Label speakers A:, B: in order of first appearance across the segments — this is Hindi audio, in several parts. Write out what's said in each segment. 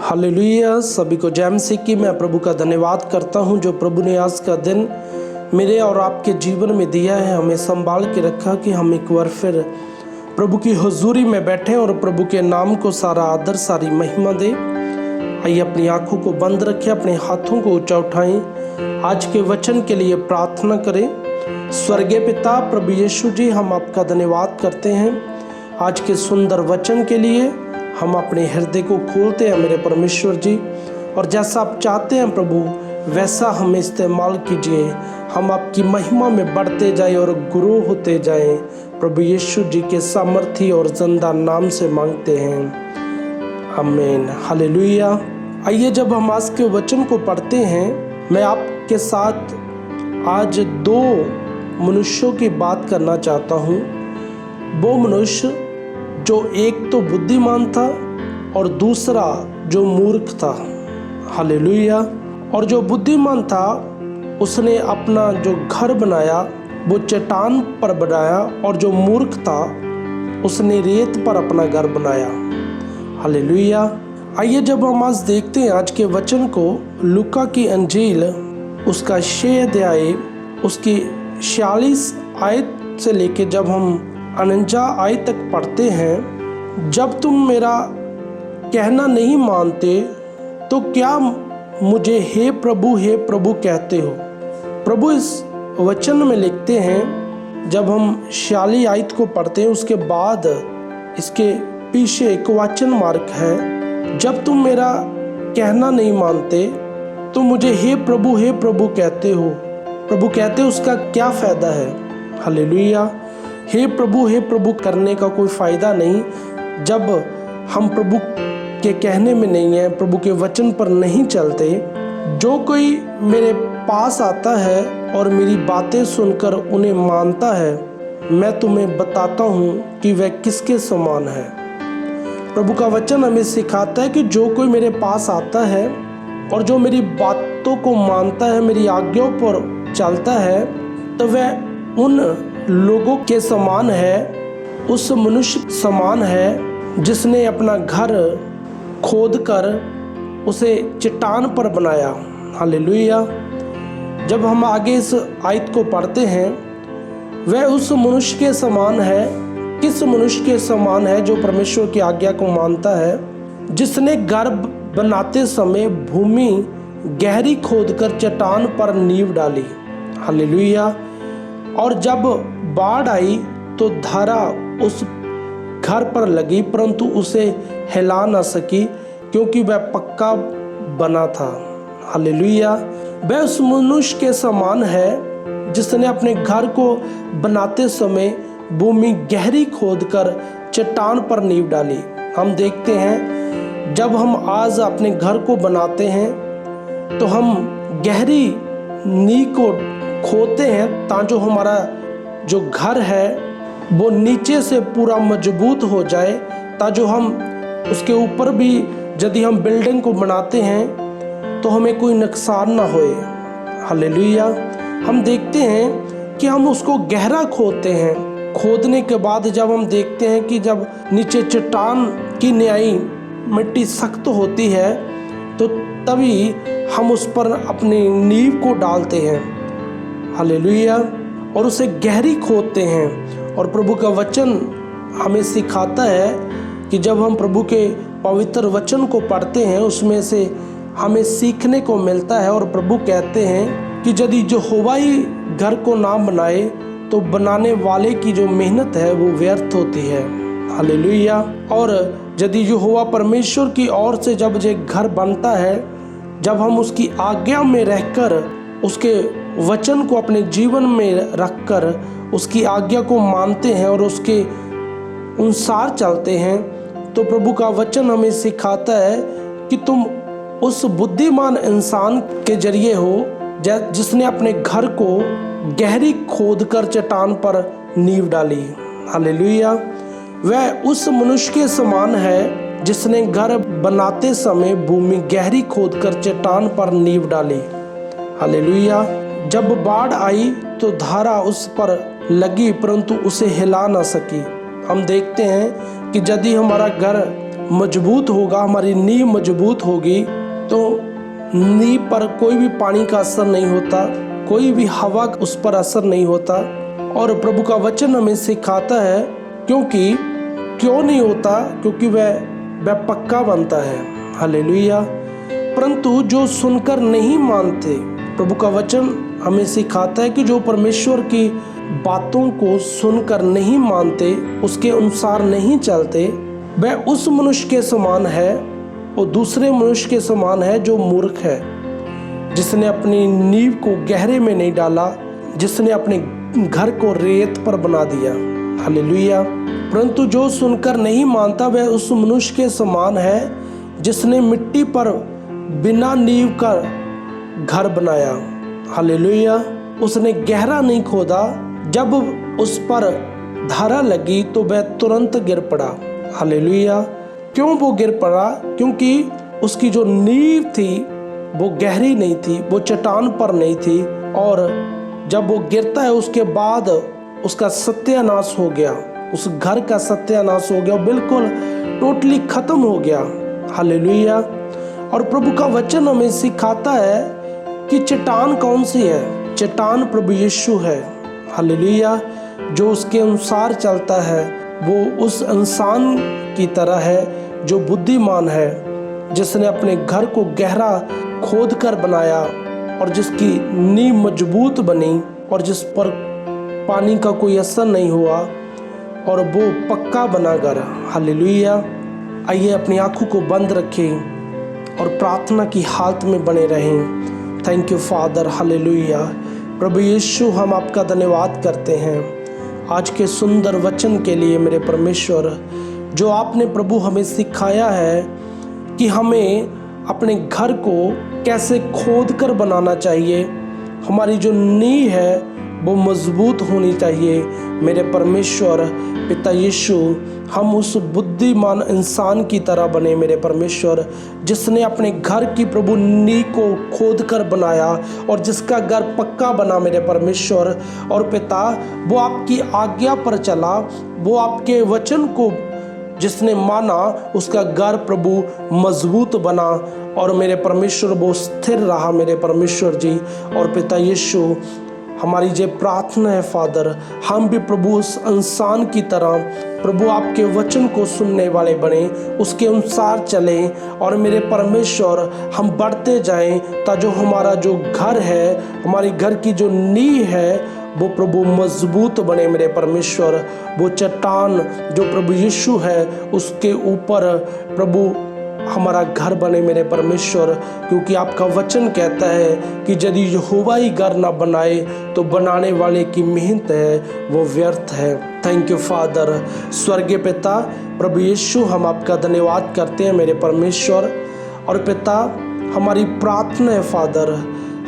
A: हालेलुया। सभी को जय मसीह की मैं प्रभु का धन्यवाद करता हूं जो प्रभु ने आज का दिन मेरे और आपके जीवन में दिया है, हमें संभाल के रखा कि हम एक बार फिर प्रभु की हुजूरी में बैठे और प्रभु के नाम को सारा आदर सारी महिमा दे। आइए अपनी आंखों को बंद रखें, अपने हाथों को ऊंचा उठाएं, आज के वचन के लिए प्रार्थना करें। स्वर्गीय पिता प्रभु यीशु जी, हम आपका धन्यवाद करते हैं आज के सुंदर वचन के लिए। हम अपने हृदय को खोलते हैं मेरे परमेश्वर जी, और जैसा आप चाहते हैं प्रभु वैसा हमें इस्तेमाल कीजिए। हम आपकी महिमा में बढ़ते जाए और गुरु होते जाएं। प्रभु यीशु जी के सामर्थी और जिंदा नाम से मांगते हैं, आमीन। हालेलुया। आइए जब हम आज के वचन को पढ़ते हैं, मैं आपके साथ आज दो मनुष्यों की बात करना चाहता हूँ। वो मनुष्य जो एक तो बुद्धिमान था और दूसरा जो मूर्ख था। हालेलुया। और जो बुद्धिमान था उसने अपना जो घर बनाया वो चट्टान पर बनाया, और जो मूर्ख था उसने रेत पर अपना घर बनाया। हालेलुया। आइए जब हम आज देखते हैं आज के वचन को, लूका की अंजील उसका 6 अध्याय उसकी 46 आयत से लेके जब हम 49 आयत तक पढ़ते हैं। जब तुम मेरा कहना नहीं मानते तो क्या मुझे हे प्रभु कहते हो। प्रभु इस वचन में लिखते हैं, जब हम 46 आयत को पढ़ते हैं उसके बाद इसके पीछे एक क्वेश्चन मार्क है। जब तुम मेरा कहना नहीं मानते तो मुझे हे प्रभु कहते हो। प्रभु कहते हो उसका क्या फ़ायदा है। हालेलुया। हे प्रभु करने का कोई फ़ायदा नहीं जब हम प्रभु के कहने में नहीं है, प्रभु के वचन पर नहीं चलते। जो कोई मेरे पास आता है और मेरी बातें सुनकर उन्हें मानता है, मैं तुम्हें बताता हूँ कि वह किसके समान है। प्रभु का वचन हमें सिखाता है कि जो कोई मेरे पास आता है और जो मेरी बातों को मानता है, मेरी आज्ञाओं पर चलता है, तो वह उन लोगों के समान है, उस मनुष्य समान है जिसने अपना घर खोदकर उसे चट्टान पर बनाया। हालेलुया। जब हम आगे इस आयत को पढ़ते हैं, वह उस मनुष्य के समान है। किस मनुष्य के समान है? जो परमेश्वर की आज्ञा को मानता है, जिसने घर बनाते समय भूमि गहरी खोदकर चट्टान पर नींव डाली। हालेलुया। और जब बाढ़ आई तो धारा उस घर पर लगी, परंतु उसे हिला न सकी क्योंकि वह पक्का बना था। हालेलुया। वह उस मनुष्य के समान है जिसने अपने घर को बनाते समय भूमि गहरी खोदकर चट्टान पर नींव डाली। हम देखते हैं जब हम आज अपने घर को बनाते हैं तो हम गहरी नींव को खोदते हैं ताकि हमारा जो घर है वो नीचे से पूरा मजबूत हो जाए, ताकि हम उसके ऊपर भी यदि हम बिल्डिंग को बनाते हैं तो हमें कोई नुकसान ना होए। हालेलुया। हम देखते हैं कि हम उसको गहरा खोदते हैं। खोदने के बाद जब हम देखते हैं कि जब नीचे चट्टान की न्यायी मिट्टी सख्त होती है तो तभी हम उस पर अपनी नींव को डालते हैं। हालेलुया। और उसे गहरी खोदते हैं। और प्रभु का वचन हमें सिखाता है कि जब हम प्रभु के पवित्र वचन को पढ़ते हैं उसमें से हमें सीखने को मिलता है। और प्रभु कहते हैं कि यदि यहोवा ही घर को ना बनाए तो बनाने वाले की जो मेहनत है वो व्यर्थ होती है। हालेलुया। और यदि यहोवा परमेश्वर की ओर से जब ये घर बनता है, जब हम उसकी आज्ञा में रहकर उसके वचन को अपने जीवन में रखकर उसकी आज्ञा को मानते हैं और उसके अनुसार चलते हैं, तो प्रभु का वचन हमें सिखाता है कि तुम उस बुद्धिमान इंसान के जरिए हो जिसने अपने घर को गहरी खोदकर चट्टान पर नींव डाली। हालेलुया। वह उस मनुष्य के समान है जिसने घर बनाते समय भूमि गहरी खोदकर चट्टान पर नींव डाली। हालेलुया। जब बाढ़ आई तो धारा उस पर लगी परंतु उसे हिला न सकी। हम देखते हैं कि यदि हमारा घर मजबूत होगा, हमारी नींव मजबूत होगी, तो नींव पर कोई भी पानी का असर नहीं होता, कोई भी हवा उस पर असर नहीं होता। और प्रभु का वचन हमें सिखाता है क्यों नहीं होता, क्योंकि वह पक्का बनता है। हालेलुया। परंतु जो सुनकर नहीं मानते, प्रभु का वचन हमें सिखाता है कि जो परमेश्वर की बातों को सुनकर नहीं मानते, उसके अनुसार नहीं चलते, वह उस मनुष्य के समान है, वो दूसरे मनुष्य के समान है जो मूर्ख है, जिसने अपनी नींव को गहरे में नहीं डाला, जिसने अपने घर को रेत पर बना दिया। हालेलुया। परंतु जो सुनकर नहीं मानता, वह उस मनुष्य के समान है जिसने मिट्टी पर बिना नींव का घर बनाया। हालेलुया। उसने गहरा नहीं खोदा, जब उस पर धारा लगी तो वह तुरंत गिर पड़ा। हालेलुया। क्यों वो गिर पड़ा? क्योंकि उसकी जो नींव थी वो गहरी नहीं थी, वो चट्टान पर नहीं थी, और जब वो गिरता है उसके बाद उसका सत्यानाश हो गया, उस घर का सत्यानाश हो गया, बिल्कुल टोटली खत्म हो गया। हालेलुया। और प्रभु का वचन हमें सिखाता है कि चट्टान कौन सी है? चट्टान प्रभु यीशु है। हालेलुया। जो उसके अनुसार चलता है वो उस इंसान की तरह है जो बुद्धिमान है, जिसने अपने घर को गहरा खोद कर बनाया और जिसकी नींव मजबूत बनी और जिस पर पानी का कोई असर नहीं हुआ और वो पक्का बना घर। हालेलुया। आइए अपनी आंखों को बंद रखें और प्रार्थना की हालत में बने रहें। Thank you father. हालेलुया। प्रभु यीशु, हम आपका धन्यवाद करते हैं आज के सुंदर वचन के लिए मेरे परमेश्वर, जो आपने प्रभु हमें सिखाया है कि हमें अपने घर को कैसे खोद कर बनाना चाहिए। हमारी जो नींव है वो मजबूत होनी चाहिए। मेरे परमेश्वर पिता यीशु, हम उस बुद्धिमान इंसान की तरह बने मेरे परमेश्वर, जिसने अपने घर की प्रभु नींव को खोद कर बनाया और जिसका घर पक्का बना मेरे परमेश्वर। और पिता, वो आपकी आज्ञा पर चला, वो आपके वचन को जिसने माना, उसका घर प्रभु मजबूत बना और मेरे परमेश्वर वो स्थिर रहा मेरे परमेश्वर जी। और पिता यीशु, हमारी जो प्रार्थना है फादर, हम भी प्रभु उस इंसान की तरह प्रभु आपके वचन को सुनने वाले बने, उसके अनुसार चलें और मेरे परमेश्वर हम बढ़ते जाएं, ताकि जो हमारा जो घर है, हमारी घर की जो नींव है वो प्रभु मजबूत बने मेरे परमेश्वर। वो चट्टान जो प्रभु यीशु है उसके ऊपर प्रभु हमारा घर बने मेरे परमेश्वर, क्योंकि आपका वचन कहता है कि यदि यहोवा ही घर ना बनाए तो बनाने वाले की मेहनत है वो व्यर्थ है। Thank you father. स्वर्गीय पिता प्रभु यीशु, हम आपका धन्यवाद करते हैं मेरे परमेश्वर। और पिता, हमारी प्रार्थना है फादर,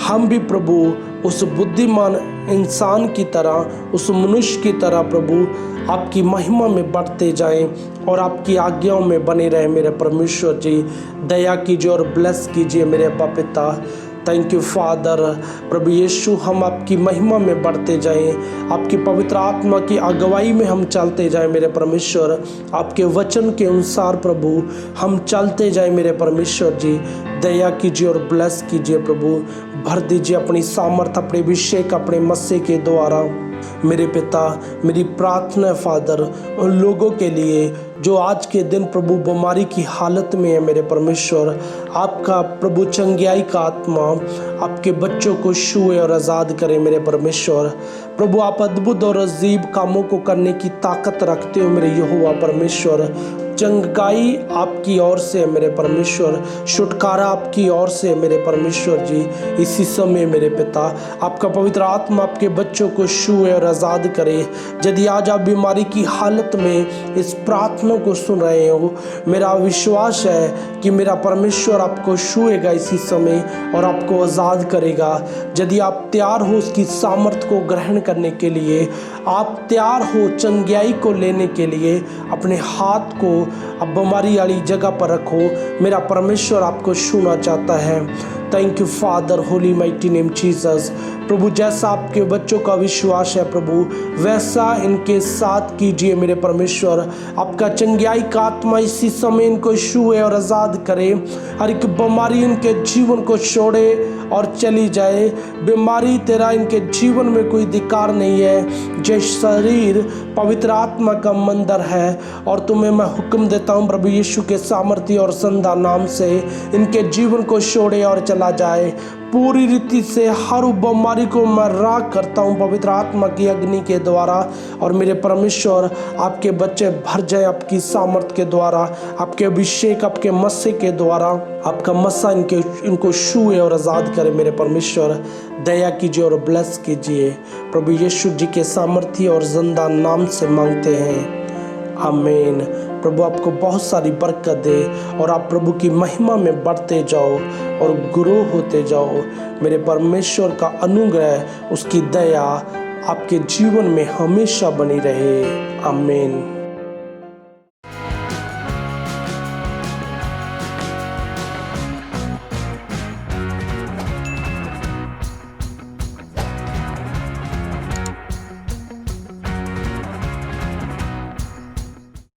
A: हम भी प्रभु उस बुद्धिमान इंसान की तरह, उस मनुष्य की तरह प्रभु आपकी महिमा में बढ़ते जाएं और आपकी आज्ञाओं में बने रहे मेरे परमेश्वर जी। दया कीजिए और ब्लेस कीजिए मेरे अब्बा पिता। Thank you father. प्रभु यीशु, हम आपकी महिमा में बढ़ते जाएं, आपकी पवित्र आत्मा की अगुवाई में हम चलते जाएं मेरे परमेश्वर। आपके वचन के अनुसार प्रभु हम चलते जाएं मेरे परमेश्वर जी। दया कीजिए और ब्लेस कीजिए प्रभु। भर दीजिए अपनी सामर्थ, अपने अभिषेक, अपने मसीह के द्वारा मेरे पिता। मेरी प्रार्थना है फादर उन लोगों के लिए जो आज के दिन प्रभु बीमारी की हालत में है मेरे परमेश्वर, आपका प्रभु चंगियाई का आत्मा आपके बच्चों को छुए और आज़ाद करे मेरे परमेश्वर। प्रभु, आप अद्भुत और अजीब कामों को करने की ताकत रखते हो मेरे यहोवा परमेश्वर। चंगाई आपकी ओर से है मेरे परमेश्वर, छुटकारा आपकी ओर से है मेरे परमेश्वर जी। इसी समय मेरे पिता, आपका पवित्र आत्मा आपके बच्चों को छुए और आज़ाद करे। यदि आज आप बीमारी की हालत में इस प्रार्थना को सुन रहे हो, मेरा विश्वास है कि मेरा परमेश्वर आपको छुएगा इसी समय और आपको आज़ाद करेगा। यदि आप तैयार हो उसकी सामर्थ को ग्रहण करने के लिए, आप तैयार हो चंगाई को लेने के लिए, अपने हाथ को अब बीमारी वाली जगह पर रखो। मेरा परमेश्वर आपको छूना चाहता है। Thank you father, holy mighty name Jesus. प्रभु जैसा आपके बच्चों का विश्वास है प्रभु, वैसा इनके साथ कीजिए मेरे परमेश्वर। आपका चंगाई का आत्मा इसी समय इनको छुए और आज़ाद करे। हर एक बीमारी इनके जीवन को छोड़े और चली जाए। बीमारी तेरा इनके जीवन में कोई अधिकार नहीं है। जो शरीर पवित्र आत्मा का मंदिर है, और तुम्हें मैं हुक्म देता हूँ प्रभु यीशु के सामर्थ्य और संदा नाम से इनके जीवन को छोड़े और चला जाए। पूरी रीति से हर बीमारी को मैं राख करता हूँ पवित्र आत्मा की अग्नि के द्वारा। और मेरे परमेश्वर आपके बच्चे भर जाए आपकी सामर्थ के द्वारा, आपके अभिषेक, आपके मस्से के द्वारा। आपका मस्सा इनको छुए और आज़ाद करे मेरे परमेश्वर। दया कीजिए और ब्लेस कीजिए प्रभु यीशु जी के सामर्थ्य और जिंदा नाम से मांगते हैं, आमीन। प्रभु आपको बहुत सारी बरकत दे और आप प्रभु की महिमा में बढ़ते जाओ और ग्रो होते जाओ। मेरे परमेश्वर का अनुग्रह, उसकी दया आपके जीवन में हमेशा बनी रहे, आमीन।